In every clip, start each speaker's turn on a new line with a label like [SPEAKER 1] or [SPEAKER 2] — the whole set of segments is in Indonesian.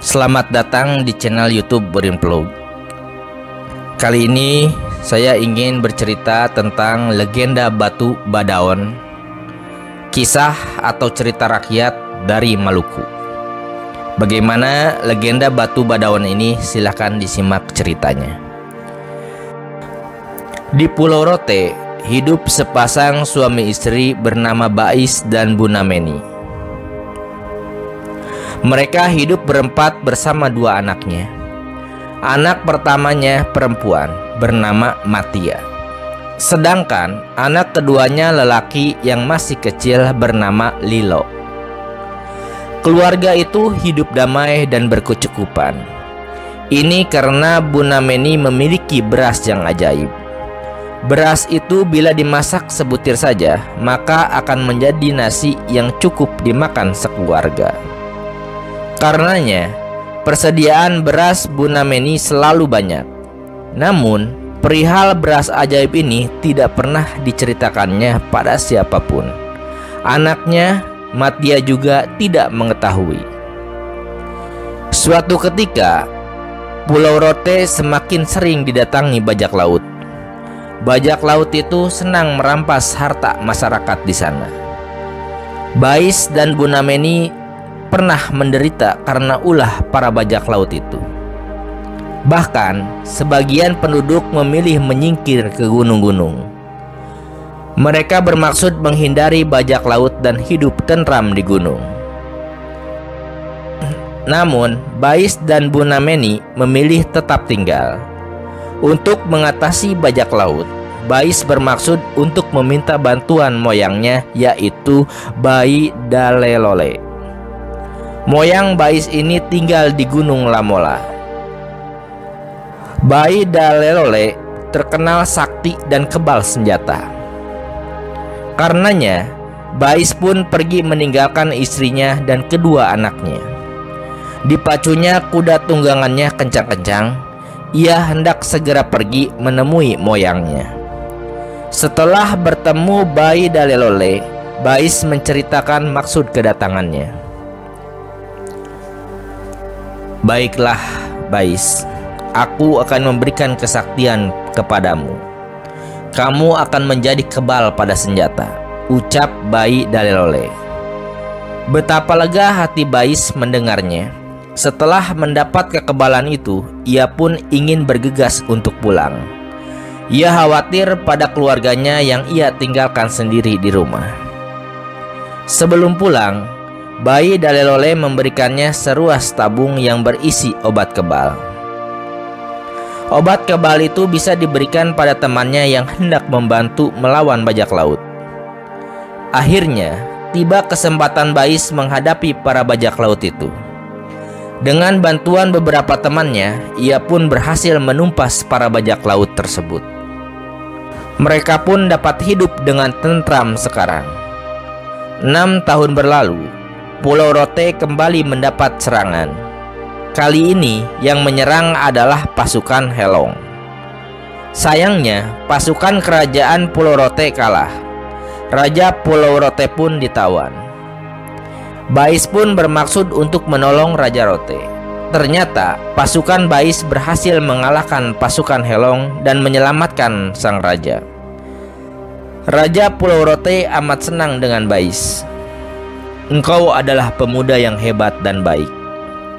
[SPEAKER 1] Selamat datang di channel YouTube Berinvlog. Kali ini saya ingin bercerita tentang legenda Batu Badaon, kisah atau cerita rakyat dari Maluku. Bagaimana legenda Batu Badaon ini? Silahkan disimak ceritanya. Di Pulau Rote hidup sepasang suami istri bernama Bais dan Bunameni. Mereka hidup berempat bersama dua anaknya. Anak pertamanya perempuan bernama Matia. Sedangkan anak keduanya lelaki yang masih kecil bernama Lilo. Keluarga itu hidup damai dan berkecukupan. Ini karena Bunameni memiliki beras yang ajaib. Beras itu bila dimasak sebutir saja, maka akan menjadi nasi yang cukup dimakan sekeluarga. Karenanya, persediaan beras Bunameni selalu banyak. Namun, perihal beras ajaib ini tidak pernah diceritakannya pada siapapun. Anaknya, Matia, juga tidak mengetahui. Suatu ketika, Pulau Rote semakin sering didatangi bajak laut. Bajak laut itu senang merampas harta masyarakat di sana. Bais dan Bunameni pernah menderita karena ulah para bajak laut itu. Bahkan sebagian penduduk memilih menyingkir ke gunung-gunung. Mereka bermaksud menghindari bajak laut dan hidup tentram di gunung. Namun Bais dan Bunameni memilih tetap tinggal. Untuk mengatasi bajak laut, Bais bermaksud untuk meminta bantuan moyangnya, yaitu Bai Dalelole. Moyang Bais ini tinggal di Gunung Lamola. Bai Dalelole terkenal sakti dan kebal senjata. Karenanya, Bais pun pergi meninggalkan istrinya dan kedua anaknya. Dipacunya kuda tunggangannya kencang-kencang, ia hendak segera pergi menemui moyangnya. Setelah bertemu Bai Dalelole, Bais menceritakan maksud kedatangannya. "Baiklah, Bais, aku akan memberikan kesaktian kepadamu. Kamu akan menjadi kebal pada senjata," ucap Bai Dalelole. Betapa lega hati Bais mendengarnya. Setelah mendapat kekebalan itu, ia pun ingin bergegas untuk pulang. Ia khawatir pada keluarganya yang ia tinggalkan sendiri di rumah. Sebelum pulang, Bai Dalelole memberikannya seruas tabung yang berisi obat kebal. Obat kebal itu bisa diberikan pada temannya yang hendak membantu melawan bajak laut. Akhirnya, tiba kesempatan Bais menghadapi para bajak laut itu. Dengan bantuan beberapa temannya, ia pun berhasil menumpas para bajak laut tersebut. Mereka pun dapat hidup dengan tentram sekarang. 6 tahun berlalu, Pulau Rote kembali mendapat serangan. Kali ini yang menyerang adalah pasukan Helong. Sayangnya, pasukan kerajaan Pulau Rote kalah. Raja Pulau Rote pun ditawan. Bais pun bermaksud untuk menolong Raja Rote. Ternyata pasukan Bais berhasil mengalahkan pasukan Helong dan menyelamatkan sang raja. Raja Pulau Rote amat senang dengan Bais. "Engkau adalah pemuda yang hebat dan baik.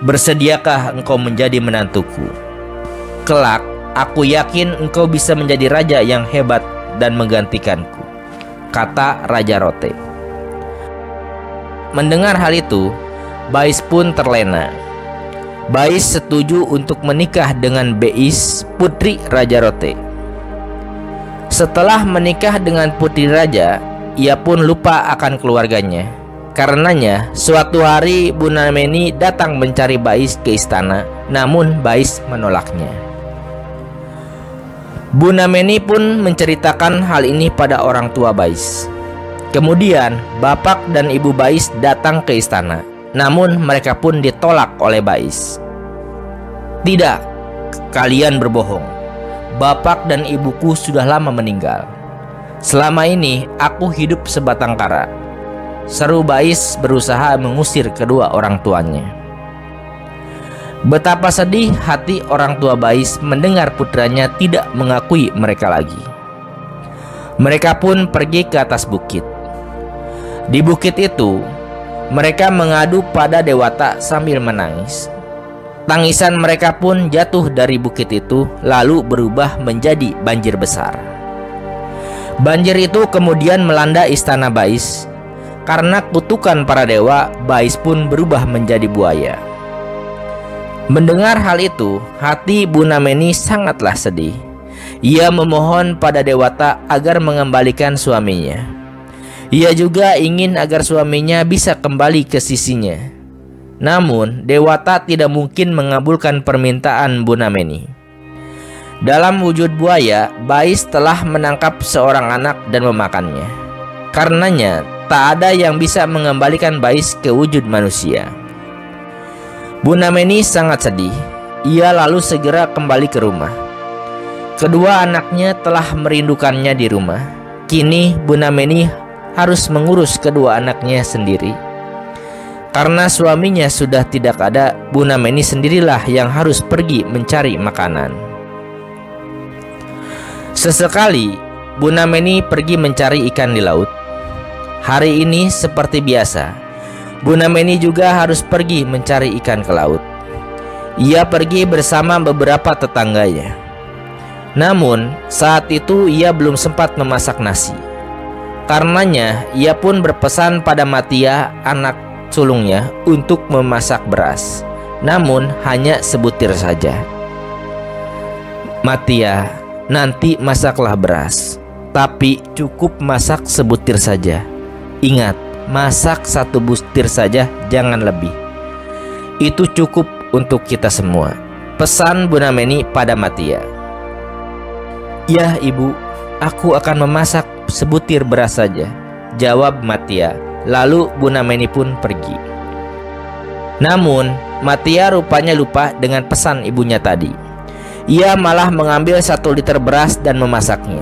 [SPEAKER 1] Bersediakah engkau menjadi menantuku? Kelak, aku yakin engkau bisa menjadi raja yang hebat dan menggantikanku," kata Raja Rote. Mendengar hal itu, Bais pun terlena. Bais setuju untuk menikah dengan Beis, putri Raja Rote. Setelah menikah dengan putri raja, ia pun lupa akan keluarganya. Karenanya, suatu hari Bunameni datang mencari Bais ke istana, namun Bais menolaknya. Bunameni pun menceritakan hal ini pada orang tua Bais. Kemudian, bapak dan ibu Bais datang ke istana, namun mereka pun ditolak oleh Bais. "Tidak, kalian berbohong. Bapak dan ibuku sudah lama meninggal. Selama ini aku hidup sebatang kara," seru Bais berusaha mengusir kedua orang tuanya. Betapa sedih hati orang tua Bais mendengar putranya tidak mengakui mereka lagi. Mereka pun pergi ke atas bukit. Di bukit itu, mereka mengadu pada Dewata sambil menangis. Tangisan mereka pun jatuh dari bukit itu, lalu berubah menjadi banjir besar. Banjir itu kemudian melanda istana Bais. Karena kutukan para dewa, Bais pun berubah menjadi buaya. Mendengar hal itu, hati Bunameni sangatlah sedih. Ia memohon pada Dewata agar mengembalikan suaminya. Ia juga ingin agar suaminya bisa kembali ke sisinya. Namun, Dewata tidak mungkin mengabulkan permintaan Bunameni. Dalam wujud buaya, Bais telah menangkap seorang anak dan memakannya. Karenanya, tak ada yang bisa mengembalikan Bais ke wujud manusia. Bunameni sangat sedih. Ia lalu segera kembali ke rumah. Kedua anaknya telah merindukannya di rumah. Kini Bunameni harus mengurus kedua anaknya sendiri. Karena suaminya sudah tidak ada, Bunameni sendirilah yang harus pergi mencari makanan. Sesekali Bunameni pergi mencari ikan di laut. Hari ini seperti biasa, Bunameni juga harus pergi mencari ikan ke laut. Ia pergi bersama beberapa tetangganya. Namun saat itu ia belum sempat memasak nasi. Karenanya ia pun berpesan pada Matia, anak sulungnya, untuk memasak beras. Namun hanya sebutir saja. "Matia, nanti masaklah beras, tapi cukup masak sebutir saja. Ingat, masak satu butir saja, jangan lebih. Itu cukup untuk kita semua," pesan Bunameni pada Matia. "Ya ibu, aku akan memasak sebutir beras saja," jawab Matia. Lalu Bunameni pun pergi. Namun Matia rupanya lupa dengan pesan ibunya tadi. Ia malah mengambil 1 liter beras dan memasaknya.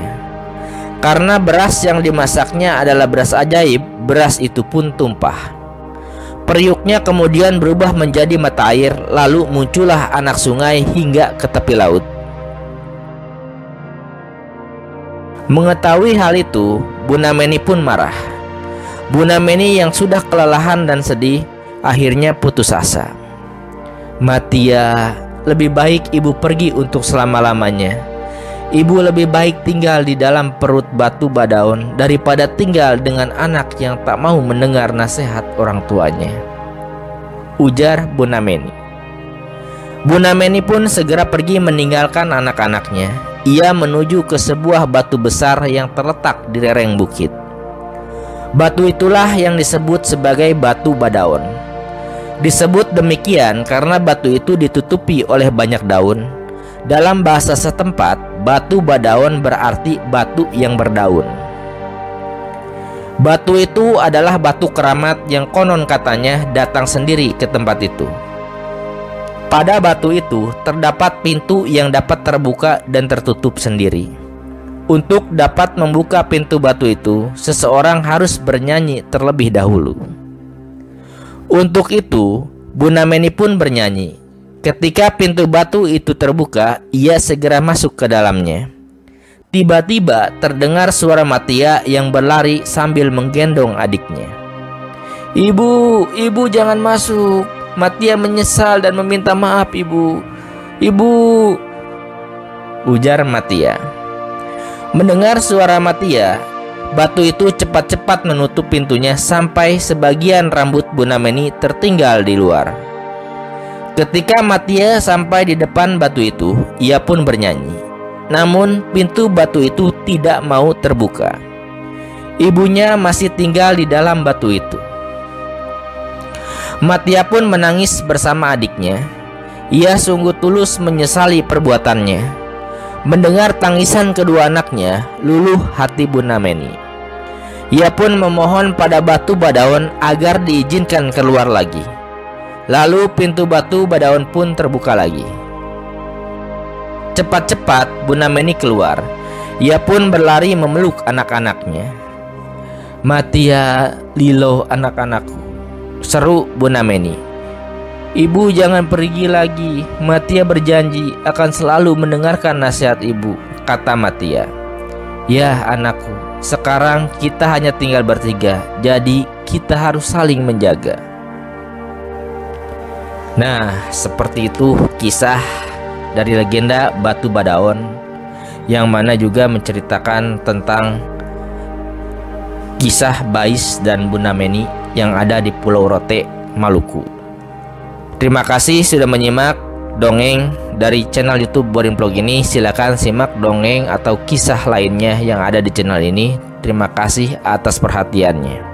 [SPEAKER 1] Karena beras yang dimasaknya adalah beras ajaib, beras itu pun tumpah. Periuknya kemudian berubah menjadi mata air, lalu muncullah anak sungai hingga ke tepi laut. Mengetahui hal itu, Bunameni pun marah. Bunameni yang sudah kelelahan dan sedih, akhirnya putus asa. "Matia, lebih baik ibu pergi untuk selama-lamanya. Ibu lebih baik tinggal di dalam perut batu badaun daripada tinggal dengan anak yang tak mau mendengar nasihat orang tuanya," ujar Bunameni. Bunameni pun segera pergi meninggalkan anak-anaknya. Ia menuju ke sebuah batu besar yang terletak di lereng bukit. Batu itulah yang disebut sebagai batu badaun. Disebut demikian karena batu itu ditutupi oleh banyak daun. Dalam bahasa setempat, batu badaun berarti batu yang berdaun. Batu itu adalah batu keramat yang konon katanya datang sendiri ke tempat itu. Pada batu itu terdapat pintu yang dapat terbuka dan tertutup sendiri. Untuk dapat membuka pintu batu itu, seseorang harus bernyanyi terlebih dahulu. Untuk itu, Bunameni pun bernyanyi. Ketika pintu batu itu terbuka, ia segera masuk ke dalamnya. Tiba-tiba terdengar suara Matia yang berlari sambil menggendong adiknya. "Ibu, ibu jangan masuk. Matia menyesal dan meminta maaf, ibu. Ibu," ujar Matia. Mendengar suara Matia, batu itu cepat-cepat menutup pintunya sampai sebagian rambut Bunameni tertinggal di luar. Ketika Matia sampai di depan batu itu, ia pun bernyanyi. Namun pintu batu itu tidak mau terbuka. Ibunya masih tinggal di dalam batu itu. Matia pun menangis bersama adiknya. Ia sungguh tulus menyesali perbuatannya. Mendengar tangisan kedua anaknya, luluh hati Bunameni. Ia pun memohon pada batu badaun agar diizinkan keluar lagi. Lalu pintu batu badaun pun terbuka lagi. Cepat-cepat Bunameni keluar. Ia pun berlari memeluk anak-anaknya. "Matia, Lilo, anak-anakku," seru Bunameni. "Ibu jangan pergi lagi. Matia berjanji akan selalu mendengarkan nasihat ibu," kata Matia. "Ya anakku, sekarang kita hanya tinggal bertiga, jadi kita harus saling menjaga." Nah, seperti itu kisah dari legenda Batu Badaon, yang mana juga menceritakan tentang kisah Bais dan Bunda Meni yang ada di Pulau Rote, Maluku. Terima kasih sudah menyimak dongeng dari channel YouTube Boring Vlog ini. Silakan simak dongeng atau kisah lainnya yang ada di channel ini. Terima kasih atas perhatiannya.